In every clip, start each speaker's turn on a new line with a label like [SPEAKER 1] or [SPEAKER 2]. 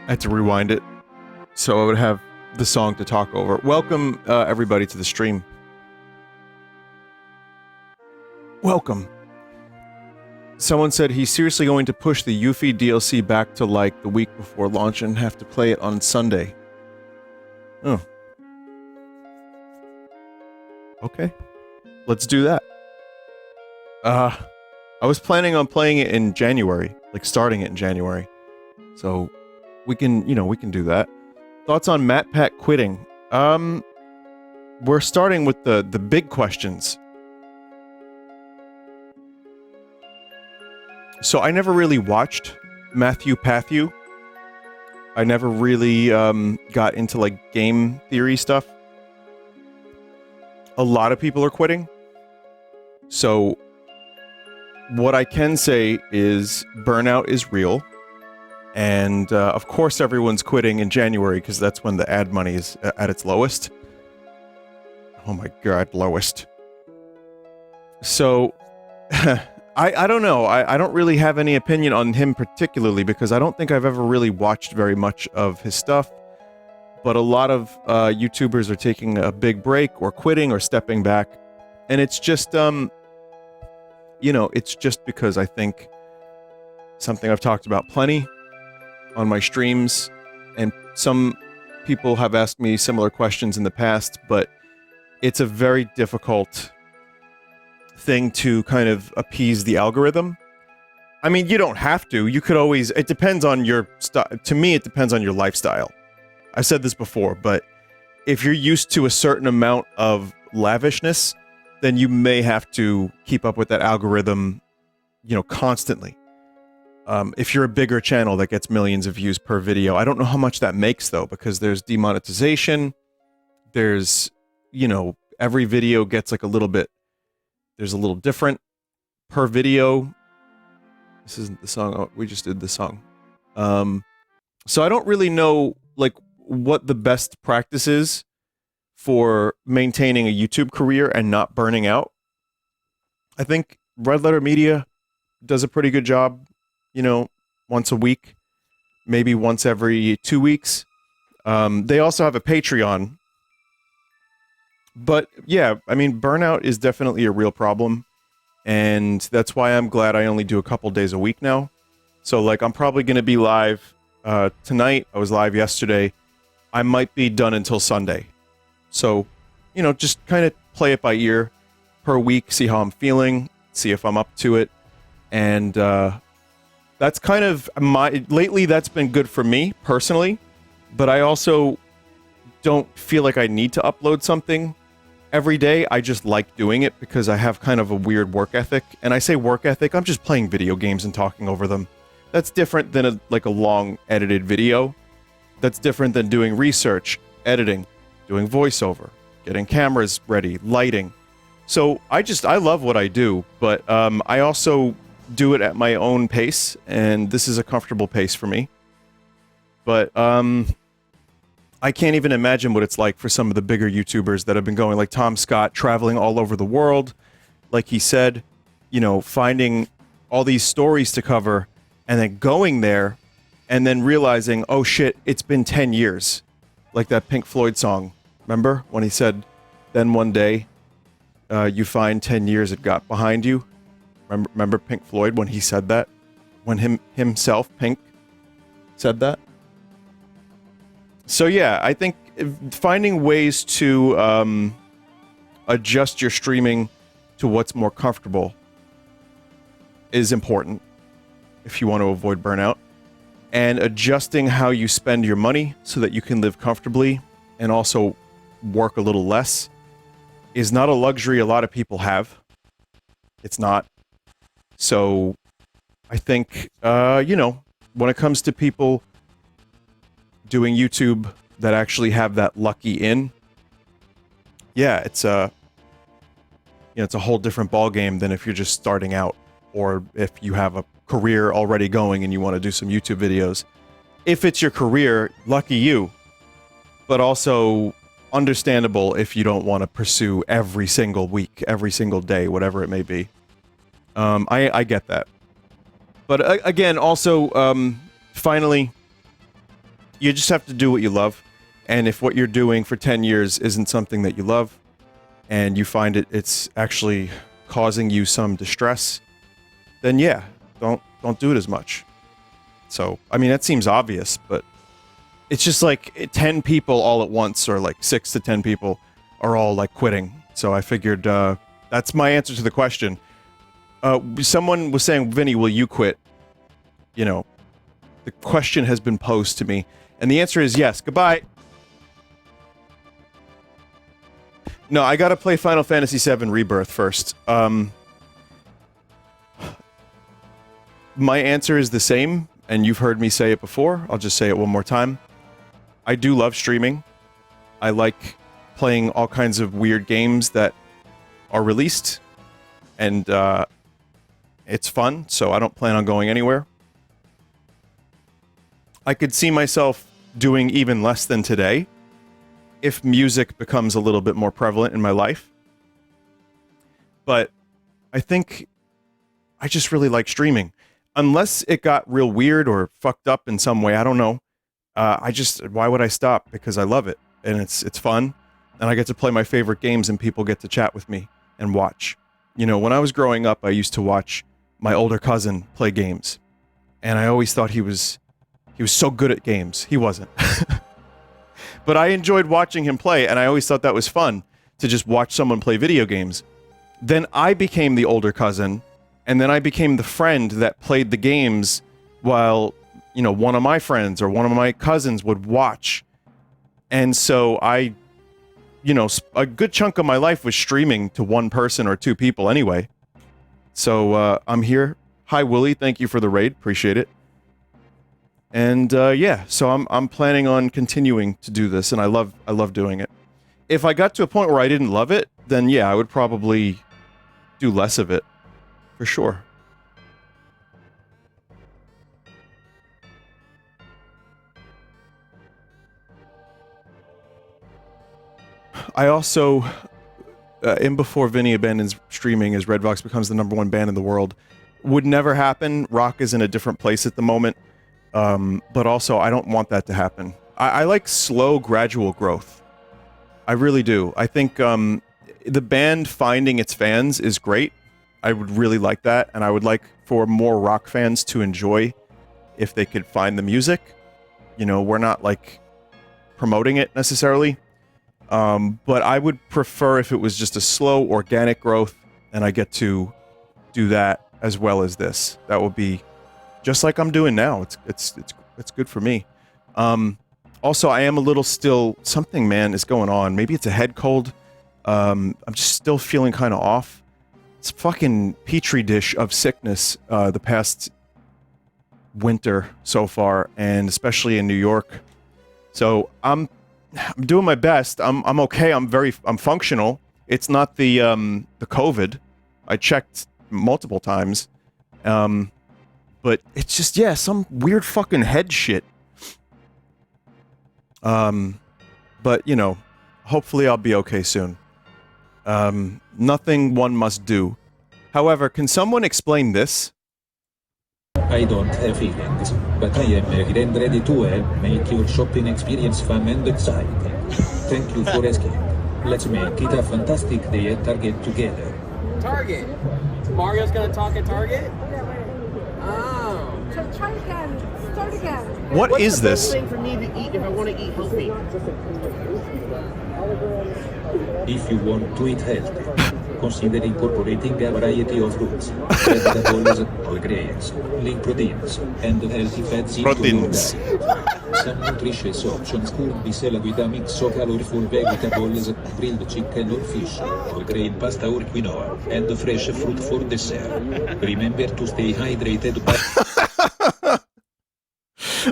[SPEAKER 1] I had to rewind it so I would have the song to talk over. Welcome, everybody, to the stream. Welcome. Someone said he's seriously going to push the Yuffie DLC back to like the week before launch and have to play it on Sunday. Oh. Okay. Let's do that. I was planning on playing it in January, like starting it in January. So we can, we can do that. Thoughts on MatPat quitting? We're starting with the big questions. So I never really watched Matthew Patthew. I never really got into like game theory stuff. A lot of people are quitting. So what I can say is burnout is real. And of course everyone's quitting in January because that's when the ad money is at its lowest. Oh my god, lowest. So I don't know. I don't really have any opinion on him particularly because I don't think I've ever really watched very much of his stuff. But a lot of YouTubers are taking a big break or quitting or stepping back. And it's just, it's just because I think something I've talked about plenty on my streams, and some people have asked me similar questions in the past, but it's a very difficult thing to kind of appease the algorithm. I mean, you don't have to. You could always... It depends on your... To me, it depends on your lifestyle. I've said this before, but if you're used to a certain amount of lavishness, then you may have to keep up with that algorithm, constantly. If you're a bigger channel that gets millions of views per video, I don't know how much that makes, though, because there's demonetization. There's, every video gets like a little bit... There's a little different per video. This isn't the song. Oh, we just did the song. So I don't really know, like, what the best practice is for maintaining a YouTube career and not burning out. I think Red Letter Media does a pretty good job, once a week, maybe once every 2 weeks. They also have a Patreon. But yeah, I mean, burnout is definitely a real problem. And that's why I'm glad I only do a couple days a week now. So like, I'm probably going to be live tonight. I was live yesterday. I might be done until Sunday. So, just kind of play it by ear per week, see how I'm feeling, see if I'm up to it. And that's kind of lately that's been good for me personally, but I also don't feel like I need to upload something every day. I just like doing it because I have kind of a weird work ethic. And I say work ethic, I'm just playing video games and talking over them. That's different than a long edited video. That's different than doing research, editing, doing voiceover, getting cameras ready, lighting. So I love what I do, but I also do it at my own pace, and this is a comfortable pace for me. But I can't even imagine what it's like for some of the bigger YouTubers that have been going, like Tom Scott, traveling all over the world, like he said, finding all these stories to cover, and then going there, and then realizing, oh shit, it's been 10 years. Like that Pink Floyd song, remember? When he said, then one day, you find 10 years it got behind you. Remember Pink Floyd when he said that? When himself, Pink, said that? So yeah, I think finding ways to adjust your streaming to what's more comfortable is important if you want to avoid burnout. And adjusting how you spend your money so that you can live comfortably and also work a little less is not a luxury a lot of people have. It's not. So I think, when it comes to people doing YouTube that actually have that lucky in, yeah, it's a whole different ballgame than if you're just starting out, or if you have a career already going and you want to do some YouTube videos. If it's your career, lucky you, but also understandable if you don't want to pursue every single week, every single day, whatever it may be. I get that. But again, also, finally, You just have to do what you love. And if what you're doing for 10 years isn't something that you love, and you find it's actually causing you some distress, then yeah, don't do it as much. So, I mean, that seems obvious, but it's just like 10 people all at once, or like 6 to 10 people are all like quitting. So I figured that's my answer to the question. Someone was saying, Vinny, will you quit? You know, the question has been posed to me, and the answer is yes. Goodbye. No, I gotta play Final Fantasy VII Rebirth first. My answer is the same, and you've heard me say it before. I'll just say it one more time. I do love streaming. I like playing all kinds of weird games that are released, and it's fun, so I don't plan on going anywhere. I could see myself doing even less than today if music becomes a little bit more prevalent in my life. But I think I just really like streaming. Unless it got real weird or fucked up in some way, I don't know. Why would I stop? Because I love it, and it's fun, and I get to play my favorite games, and people get to chat with me and watch. You know, when I was growing up, I used to watch my older cousin play games, and I always thought he was so good at games. He wasn't. But I enjoyed watching him play, and I always thought that was fun, to just watch someone play video games. Then I became the older cousin, and then I became the friend that played the games while, you know, one of my friends or one of my cousins would watch. And so I, you know, a good chunk of my life was streaming to one person or two people anyway. So I'm here. Hi, Willie. Thank you for the raid. Appreciate it. And yeah, so I'm planning on continuing to do this, and I love doing it. If I got to a point where I didn't love it, then yeah, I would probably do less of it, for sure. I also, in before Vinny abandons streaming as Red Vox becomes the #1 band in the world, would never happen. Rock is in a different place at the moment. But also, I don't want that to happen. I like slow, gradual growth. I really do. I think the band finding its fans is great. I would really like that, and I would like for more rock fans to enjoy if they could find the music. You know, we're not, like, promoting it necessarily. But I would prefer if it was just a slow, organic growth, and I get to do that as well as this. That would be just like I'm doing now. It's good for me. Also, I am a little still... Something, man, is going on. Maybe it's a head cold. I'm just still feeling kind of off. It's a fucking petri dish of sickness the past winter so far, and especially in New York. So I'm doing my best. I'm okay. I'm functional. It's not the COVID. I checked multiple times. But it's just, yeah, some weird fucking head shit. But, you know, hopefully I'll be okay soon. Nothing one must do. However, can someone explain this?
[SPEAKER 2] I don't have feelings, but I am here and ready to help make your shopping experience fun and exciting. Thank you for asking. Let's make it a fantastic day at Target together.
[SPEAKER 3] Target? Mario's gonna talk at Target? Oh.
[SPEAKER 4] So try again. Start again.
[SPEAKER 1] What is
[SPEAKER 3] What's the
[SPEAKER 1] this?
[SPEAKER 3] best thing for me to eat if I want to eat healthy?
[SPEAKER 2] If you want to eat healthy, consider incorporating a variety of fruits, vegetables, whole grains, lean proteins, and healthy fats into your diet. Some nutritious options could be salad with a mix of colorful vegetables, grilled chicken or fish, whole grain pasta or quinoa, and fresh fruit for dessert. Remember to stay hydrated.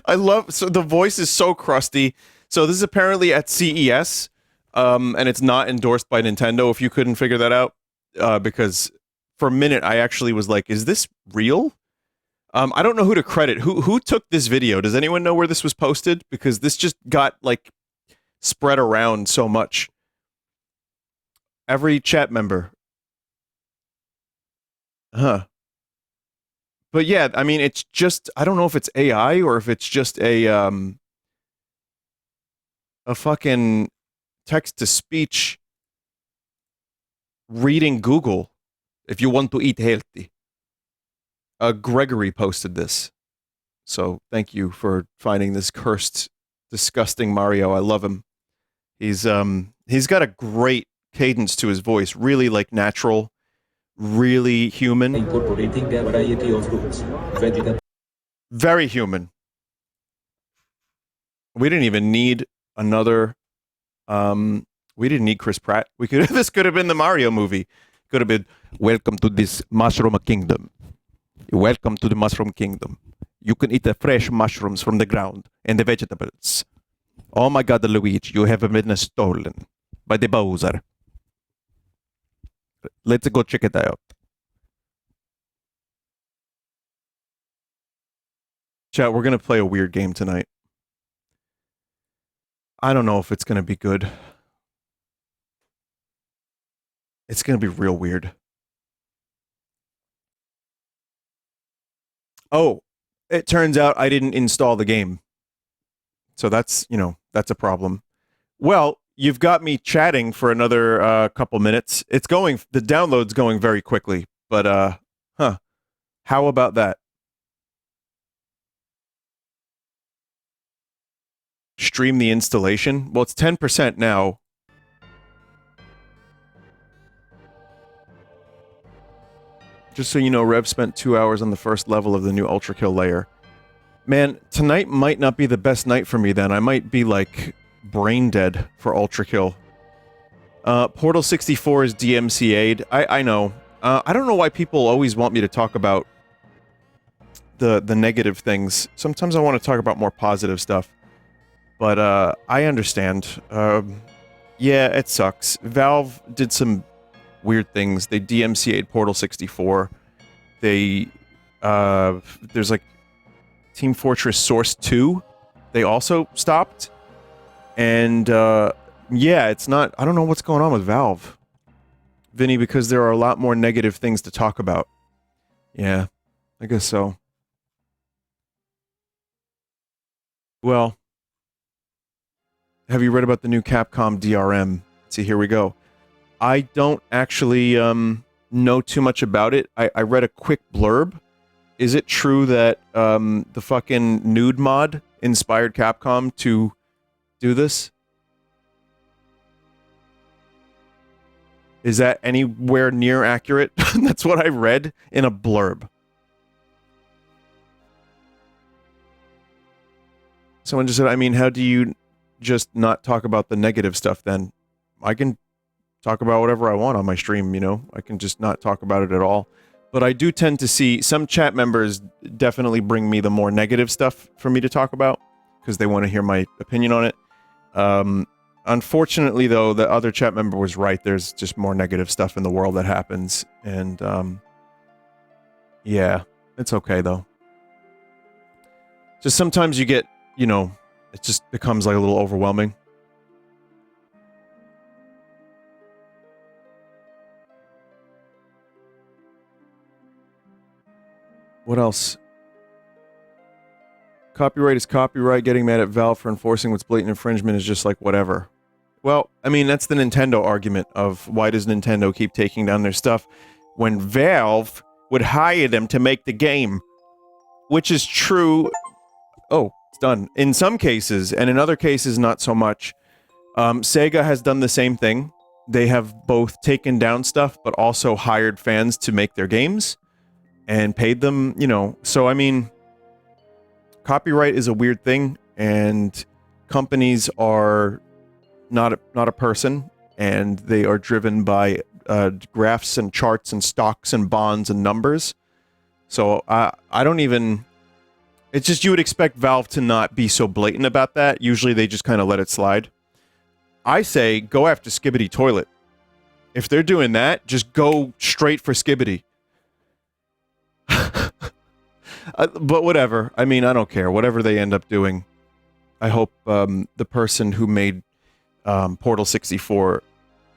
[SPEAKER 1] I love... So the voice is so crusty. So this is apparently at CES. And it's not endorsed by Nintendo, if you couldn't figure that out. Because for a minute, I actually was like, is this real? I don't know who to credit. Who took this video? Does anyone know where this was posted? Because this just got, like, spread around so much. Every chat member. Huh. But yeah, I mean, it's just... I don't know if it's AI or if it's just a a fucking text-to-speech reading Google if you want to eat healthy. Gregory posted this. So thank you for finding this cursed, disgusting Mario. I love him. He's got a great cadence to his voice, really like natural, really human.
[SPEAKER 2] Incorporating a variety of fruits, vegetables.
[SPEAKER 1] Very human. We didn't even need another we didn't need Chris Pratt. This could have been the Mario movie. Could have been welcome to this mushroom kingdom. Welcome to the mushroom kingdom. You can eat the fresh mushrooms from the ground and the vegetables. Oh my god, Luigi, you have been stolen by the Bowser. Let's go check it out. Chat, we're going to play a weird game tonight. I don't know if it's going to be good. It's going to be real weird. Oh, it turns out I didn't install the game. So that's, that's a problem. Well, you've got me chatting for another couple minutes. The download's going very quickly, but, how about that? Stream the installation? Well, it's 10% now. Just so you know, Rev spent 2 hours on the first level of the new Ultra Kill layer. Man, tonight might not be the best night for me then. I might be, like, brain dead for Ultra Kill. Portal 64 is DMCA'd. I know. I don't know why people always want me to talk about the negative things. Sometimes I want to talk about more positive stuff. But, I understand. Yeah, it sucks. Valve did some weird things. They DMCA'd Portal 64. There's like Team Fortress Source 2. They also stopped. And, yeah, it's not... I don't know what's going on with Valve, Vinny, because there are a lot more negative things to talk about. Yeah, I guess so. Well... Have you read about the new Capcom DRM? See, here we go. I don't actually know too much about it. I read a quick blurb. Is it true that the fucking nude mod inspired Capcom to do this? Is that anywhere near accurate? That's what I read in a blurb. Someone just said, I mean, how do you... just not talk about the negative stuff then? I can talk about whatever I want on my stream, I can just not talk about it at all. But I do tend to see some chat members definitely bring me the more negative stuff for me to talk about because they want to hear my opinion on it. Unfortunately, though, the other chat member was right. There's just more negative stuff in the world that happens. And, yeah, it's okay, though. Just sometimes you get, it just becomes like a little overwhelming. What else? Copyright is copyright. Getting mad at Valve for enforcing what's blatant infringement is just like whatever. Well, I mean, that's the Nintendo argument of why does Nintendo keep taking down their stuff when Valve would hire them to make the game. Which is true. Oh, it's done. In some cases, and in other cases, not so much. Sega has done the same thing. They have both taken down stuff, but also hired fans to make their games. And paid them, So, I mean, copyright is a weird thing, and companies are not a person, and they are driven by graphs and charts and stocks and bonds and numbers. So, I don't even... It's just you would expect Valve to not be so blatant about that. Usually they just kind of let it slide. I say, go after Skibbity Toilet. If they're doing that, just go straight for Skibbity. But whatever. I mean, I don't care. Whatever they end up doing. I hope the person who made Portal 64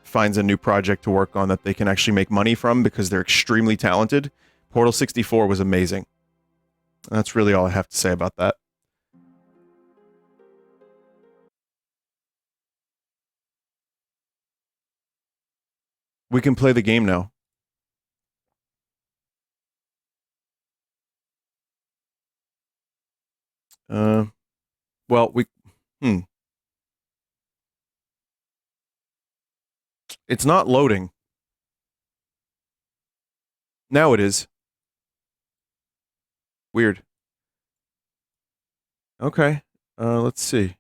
[SPEAKER 1] finds a new project to work on that they can actually make money from because they're extremely talented. Portal 64 was amazing. That's really all I have to say about that. We can play the game now. Well, it's not loading. Now it is. Weird. Okay. Let's see.